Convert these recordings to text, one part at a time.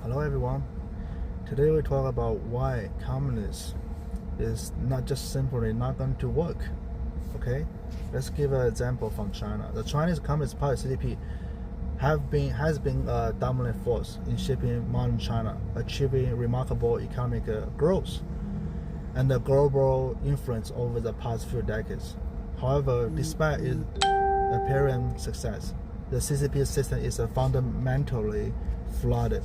Hello everyone. Today we talk about why communism is not just simply not going to work. Okay, let's give an example from China. The Chinese Communist Party (CCP) has been a dominant force in shaping modern China, achieving remarkable economic growth and a global influence over the past few decades. However, despite its apparent success, the CCP system is fundamentally flawed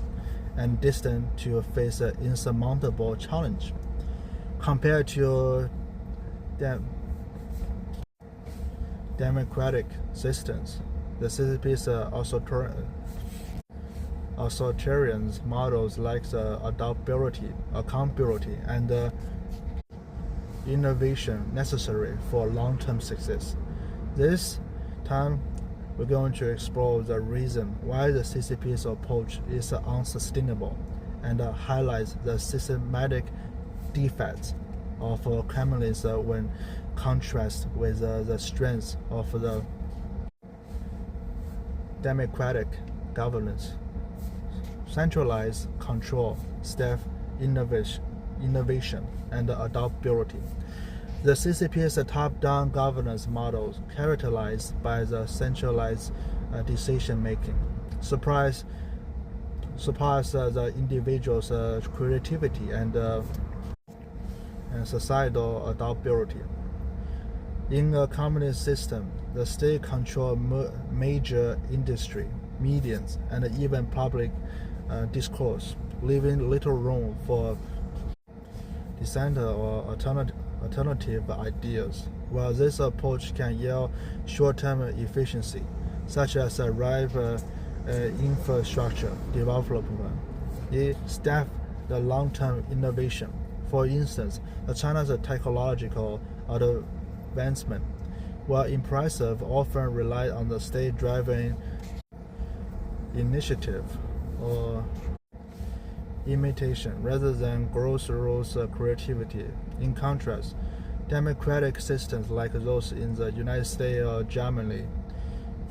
and destined to face an insurmountable challenge. Compared to democratic systems, the CCP's authoritarian models like adaptability, accountability, and innovation necessary for long-term success. This time, we're going to explore the reason why the CCP's approach is unsustainable and highlights the systematic defects of communism when contrasted with the strengths of the democratic governance, centralized control, staff innovation, and adaptability. The CCP's top-down governance model, characterized by the centralized decision-making, surpass the individual's creativity and societal adaptability. In a communist system, the state controls major industry, media, and even public discourse, leaving little room for dissent or alternative ideas. While this approach can yield short-term efficiency, such as rapid infrastructure development, it stifles the long-term innovation. For instance, China's technological advancement, while impressive, often rely on the state-driven initiative or imitation rather than grassroots creativity. In contrast, democratic systems like those in the United States or Germany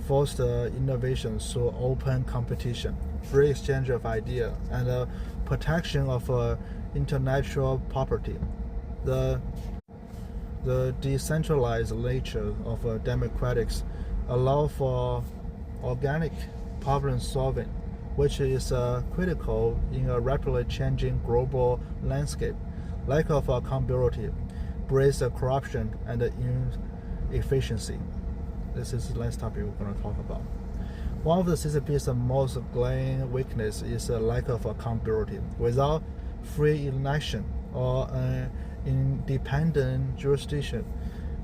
foster innovation through open competition, free exchange of ideas, and protection of intellectual property. The decentralized nature of democratics allow for organic problem solving, which is critical in a rapidly changing global landscape. Lack of accountability breeds corruption and inefficiency. This is the last topic we're going to talk about. One of the CCP's most glaring weaknesses is a lack of accountability. Without free election or an independent jurisdiction,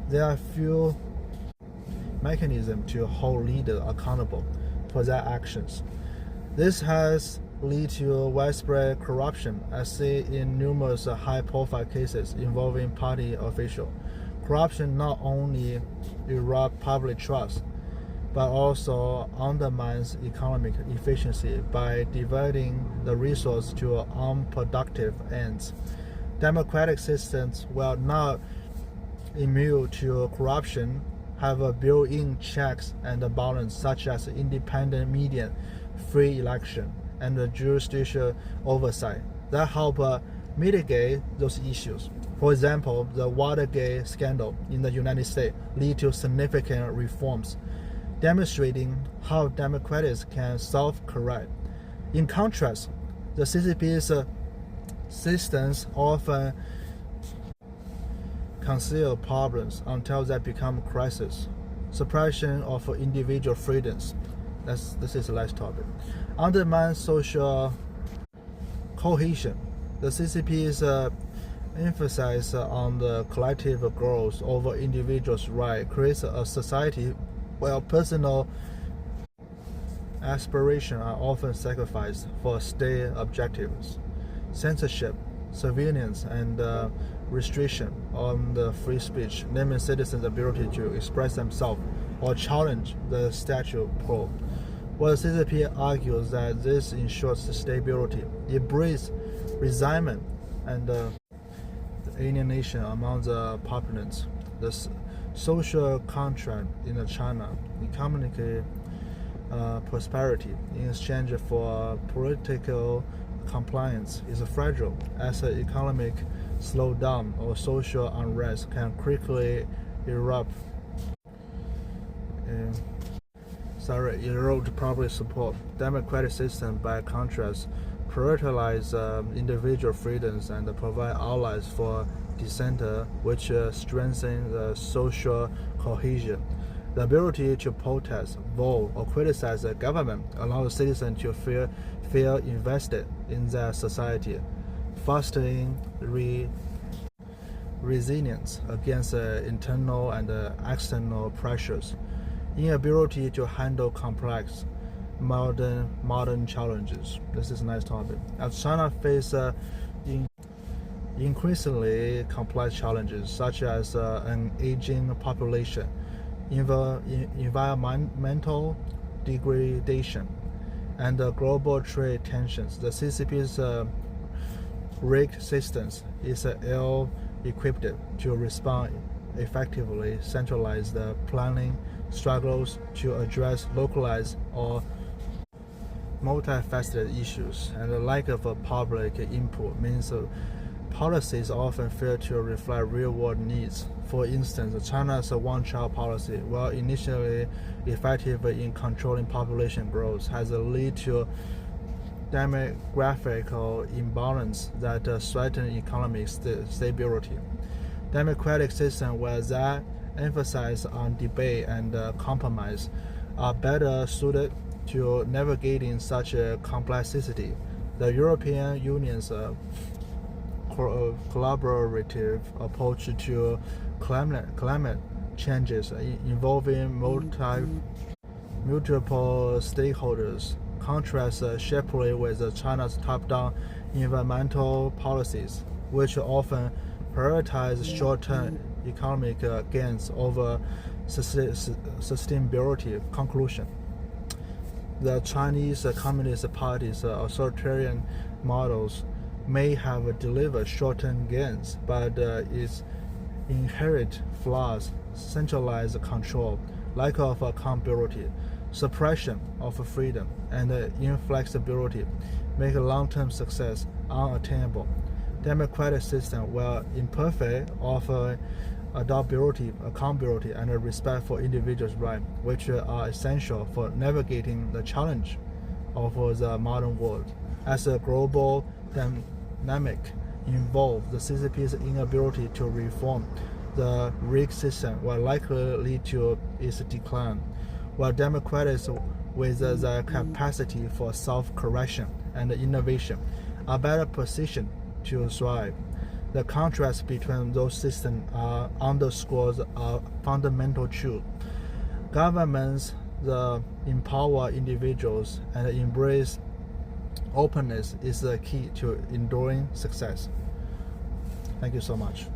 there are few mechanisms to hold leaders accountable for their actions. This has led to widespread corruption, as seen in numerous high-profile cases involving party officials. Corruption not only erodes public trust, but also undermines economic efficiency by diverting the resource to unproductive ends. Democratic systems, while not immune to corruption, have built-in checks and balance such as independent media, free election, and judicial oversight that help mitigate those issues. For example, the Watergate scandal in the United States led to significant reforms, demonstrating how democrats can self-correct. In contrast, the CCP's systems often conceal problems until they become crises. Suppression of individual freedoms. This is the last topic. Undermine social cohesion. The CCP's emphasis on the collective growth over individuals' rights creates a society where personal aspirations are often sacrificed for state objectives. Censorship, surveillance, and restriction on the free speech, limit citizens' ability to express themselves or challenge the status quo. While the CCP argues that this ensures stability, it breeds resentment and alienation among the populace. The social contract in China, economic prosperity in exchange for political compliance is fragile, as an economic slowdown or social unrest can quickly erode public support. Democratic system, by contrast, prioritize individual freedoms and provide outlets for dissent, which strengthen the social cohesion. The ability to protest, vote, or criticize the government allows citizens to feel invested in their society, fostering resilience against internal and external pressures. Inability to handle complex modern challenges. This is a nice topic. As China faces increasingly complex challenges such as an aging population, environmental degradation, and global trade tensions, the CCP's rigged systems is ill-equipped to respond effectively. Centralized planning struggles to address localized or multifaceted issues, and the lack of public input means policies often fail to reflect real-world needs. For instance, China's one-child policy, while initially effective in controlling population growth, has led to demographic imbalance that threaten economic stability. Democratic systems where that emphasize on debate and compromise are better suited to navigating such a complexity. The European Union's collaborative approach to climate changes involving multiple stakeholders contrasts sharply with China's top-down environmental policies, which often prioritize short-term economic gains over sustainability. Conclusion: the Chinese Communist Party's authoritarian models may have delivered short-term gains, but its inherent flaws, centralized control, lack of accountability, suppression of freedom, and inflexibility make long-term success unattainable. Democratic systems, while imperfect, offer adaptability, accountability, and respect for individuals' rights, which are essential for navigating the challenge of the modern world. As a global dynamic involved, the CCP's inability to reform the rigged system will likely lead to its decline, while democrats with the capacity for self-correction and innovation are better positioned to thrive. The contrast between those systems underscores a fundamental truth. Governments that empower individuals and embrace openness is the key to enduring success. Thank you so much.